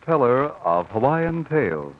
teller of Hawaiian tales.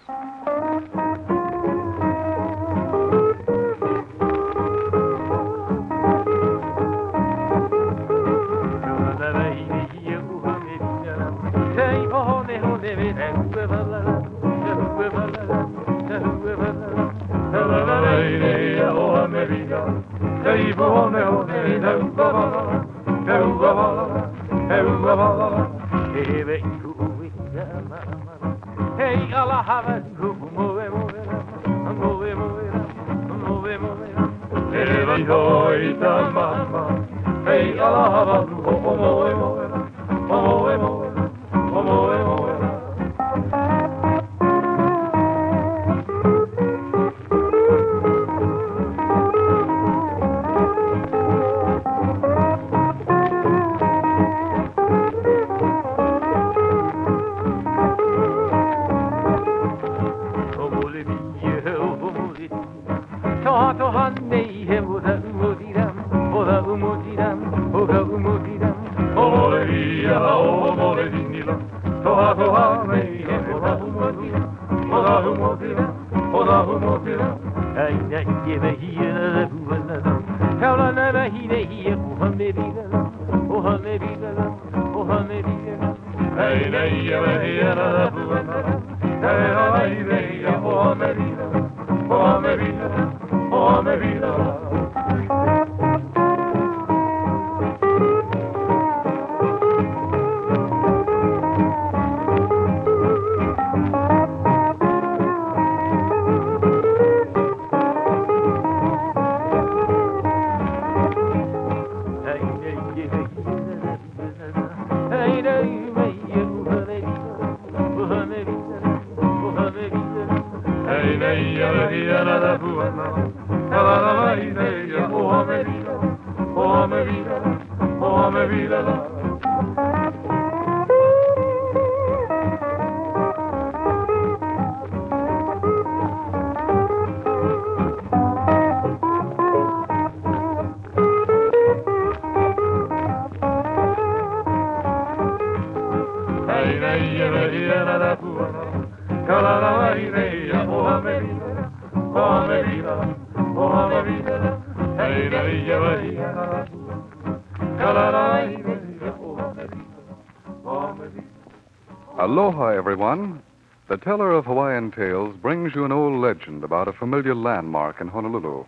Aloha, everyone. The teller of Hawaiian tales brings you an old legend about a familiar landmark in Honolulu.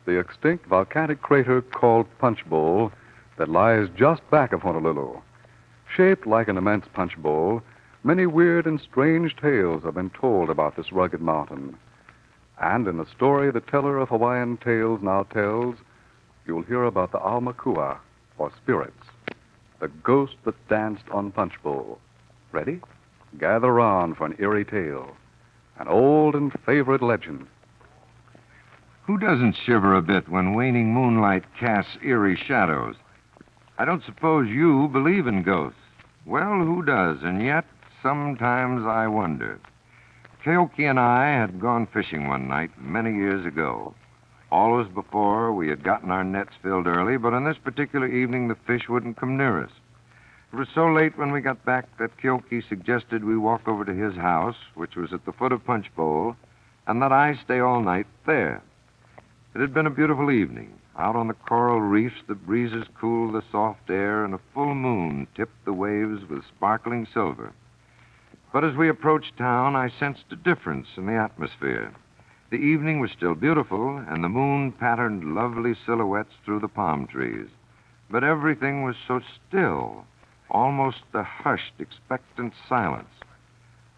The extinct volcanic crater called Punch Bowl that lies just back of Honolulu. Shaped like an immense punch bowl, many weird and strange tales have been told about this rugged mountain. And in the story the teller of Hawaiian tales now tells, you'll hear about the Aumakua, or spirits, the ghost that danced on Punch Bowl. Ready? Gather round for an eerie tale, an old and favorite legend. Who doesn't shiver a bit when waning moonlight casts eerie shadows? I don't suppose you believe in ghosts. Well, who does? And yet, sometimes I wonder. Keoki and I had gone fishing one night many years ago. Always before, we had gotten our nets filled early, but on this particular evening, the fish wouldn't come near us. It was so late when we got back that Keoki suggested we walk over to his house, which was at the foot of Punch Bowl, and that I stay all night there. It had been a beautiful evening. Out on the coral reefs, the breezes cooled the soft air, and a full moon tipped the waves with sparkling silver. But as we approached town, I sensed a difference in the atmosphere. The evening was still beautiful, and the moon patterned lovely silhouettes through the palm trees. But everything was so still, almost a hushed, expectant silence.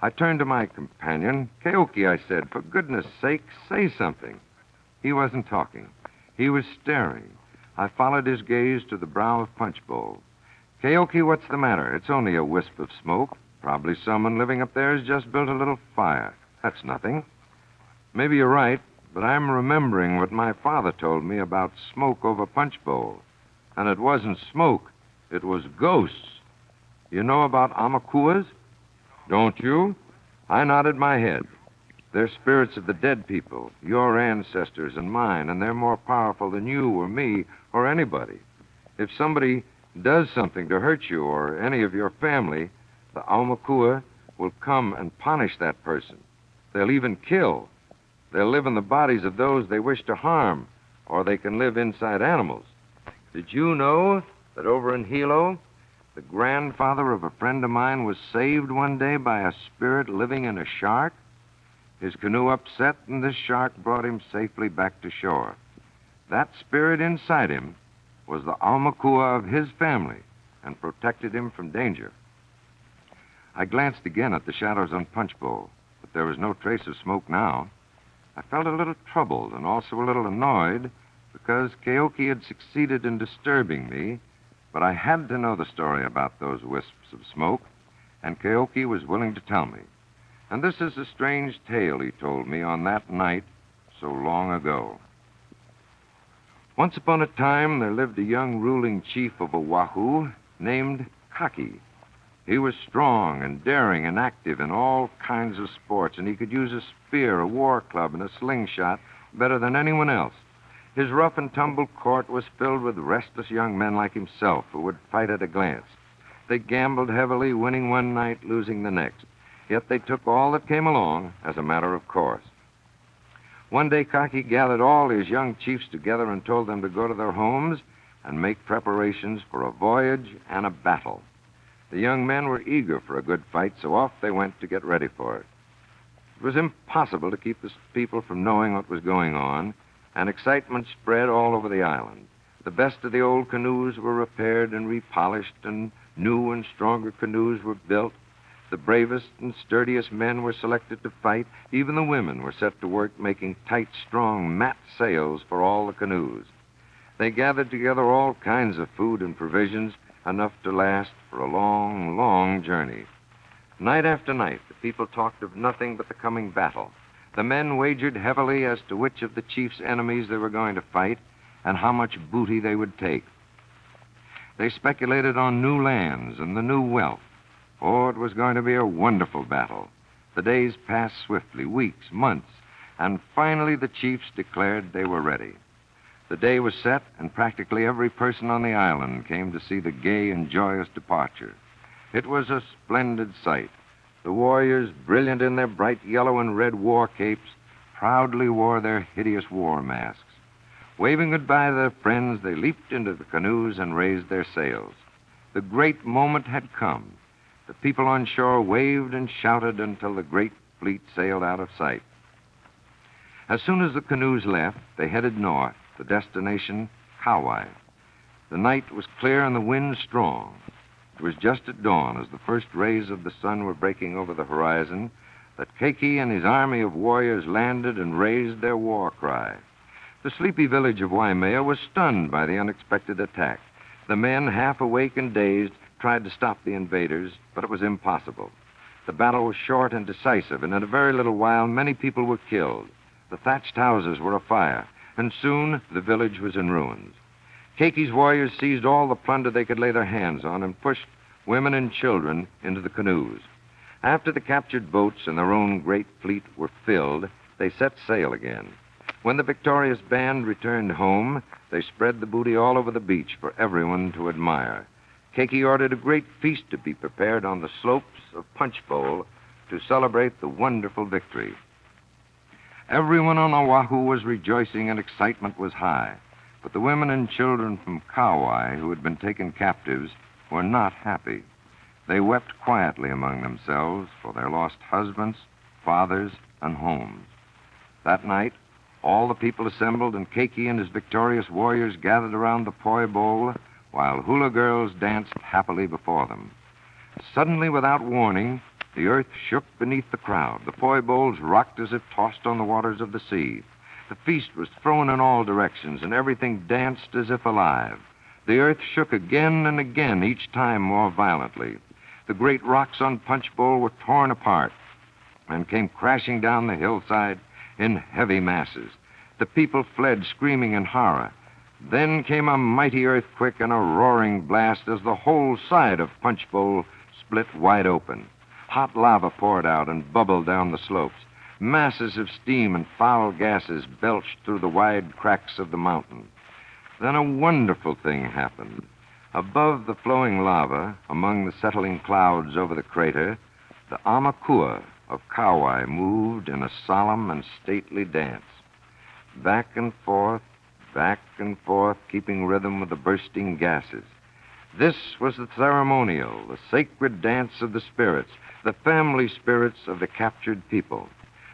I turned to my companion. Keoki, I said, for goodness sake, say something. He wasn't talking. He was staring. I followed his gaze to the brow of Punch Bowl. Keoki, what's the matter? It's only a wisp of smoke. Probably someone living up there has just built a little fire. That's nothing. Maybe you're right, but I'm remembering what my father told me about smoke over Punch Bowl. And it wasn't smoke. It was ghosts. You know about Aumakuas? Don't you? I nodded my head. They're spirits of the dead people, your ancestors and mine, and they're more powerful than you or me or anybody. If somebody does something to hurt you or any of your family, the Aumakua will come and punish that person. They'll even kill. They'll live in the bodies of those they wish to harm, or they can live inside animals. Did you know that over in Hilo, the grandfather of a friend of mine was saved one day by a spirit living in a shark? His canoe upset, and this shark brought him safely back to shore. That spirit inside him was the aumakua of his family and protected him from danger. I glanced again at the shadows on Punch Bowl, but there was no trace of smoke now. I felt a little troubled and also a little annoyed because Keoki had succeeded in disturbing me, but I had to know the story about those wisps of smoke, and Keoki was willing to tell me. And this is a strange tale he told me on that night so long ago. Once upon a time, there lived a young ruling chief of Oahu named Kaki. He was strong and daring and active in all kinds of sports, and he could use a spear, a war club, and a slingshot better than anyone else. His rough-and-tumble court was filled with restless young men like himself who would fight at a glance. They gambled heavily, winning one night, losing the next. Yet they took all that came along as a matter of course. One day, Kaki gathered all his young chiefs together and told them to go to their homes and make preparations for a voyage and a battle. The young men were eager for a good fight, so off they went to get ready for it. It was impossible to keep the people from knowing what was going on, and excitement spread all over the island. The best of the old canoes were repaired and repolished, and new and stronger canoes were built. The bravest and sturdiest men were selected to fight. Even the women were set to work making tight, strong mat sails for all the canoes. They gathered together all kinds of food and provisions, enough to last for a long, long journey. Night after night, the people talked of nothing but the coming battle. The men wagered heavily as to which of the chief's enemies they were going to fight and how much booty they would take. They speculated on new lands and the new wealth. Oh, it was going to be a wonderful battle. The days passed swiftly, weeks, months, and finally the chiefs declared they were ready. The day was set, and practically every person on the island came to see the gay and joyous departure. It was a splendid sight. The warriors, brilliant in their bright yellow and red war capes, proudly wore their hideous war masks. Waving goodbye to their friends, they leaped into the canoes and raised their sails. The great moment had come. The people on shore waved and shouted until the great fleet sailed out of sight. As soon as the canoes left, they headed north, the destination, Kauai. The night was clear and the wind strong. It was just at dawn, as the first rays of the sun were breaking over the horizon, that Keiki and his army of warriors landed and raised their war cry. The sleepy village of Waimea was stunned by the unexpected attack. The men, half awake and dazed, tried to stop the invaders, but it was impossible. The battle was short and decisive, and in a very little while, many people were killed. The thatched houses were afire, and soon the village was in ruins. Keiki's warriors seized all the plunder they could lay their hands on and pushed women and children into the canoes. After the captured boats and their own great fleet were filled, they set sail again. When the victorious band returned home, they spread the booty all over the beach for everyone to admire. Keiki ordered a great feast to be prepared on the slopes of Punch Bowl to celebrate the wonderful victory. Everyone on Oahu was rejoicing and excitement was high, but the women and children from Kauai who had been taken captives were not happy. They wept quietly among themselves for their lost husbands, fathers, and homes. That night, all the people assembled, and Keiki and his victorious warriors gathered around the poi bowl while hula girls danced happily before them. Suddenly, without warning, the earth shook beneath the crowd. The poi bowls rocked as if tossed on the waters of the sea. The feast was thrown in all directions, and everything danced as if alive. The earth shook again and again, each time more violently. The great rocks on Punch Bowl were torn apart and came crashing down the hillside in heavy masses. The people fled, screaming in horror. Then came a mighty earthquake and a roaring blast as the whole side of Punch Bowl split wide open. Hot lava poured out and bubbled down the slopes. Masses of steam and foul gases belched through the wide cracks of the mountain. Then a wonderful thing happened. Above the flowing lava, among the settling clouds over the crater, The Amakua of Kauai moved in a solemn and stately dance. Back and forth, keeping rhythm with the bursting gases. This was the ceremonial, the sacred dance of the spirits, the family spirits of the captured people.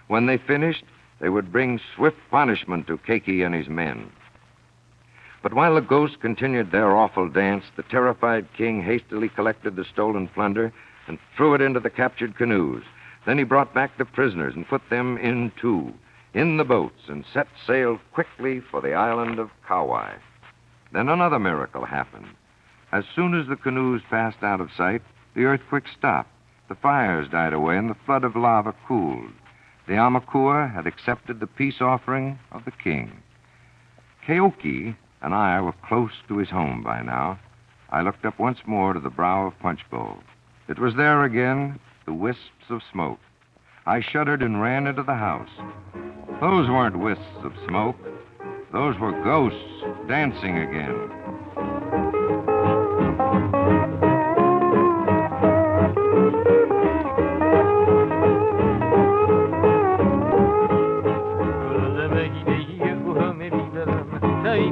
When they finished, they would bring swift punishment to Keiki and his men. But while the ghosts continued their awful dance, the terrified king hastily collected the stolen plunder and threw it into the captured canoes. Then he brought back the prisoners and put them in the boats, and set sail quickly for the island of Kauai. Then another miracle happened. As soon as the canoes passed out of sight, the earthquake stopped. The fires died away and the flood of lava cooled. The Amakua had accepted the peace offering of the king. Keoki and I were close to his home by now. I looked up once more to the brow of Punchbowl. It was there again, the wisps of smoke. I shuddered and ran into the house. Those weren't wisps of smoke. Those were ghosts dancing again. Hey,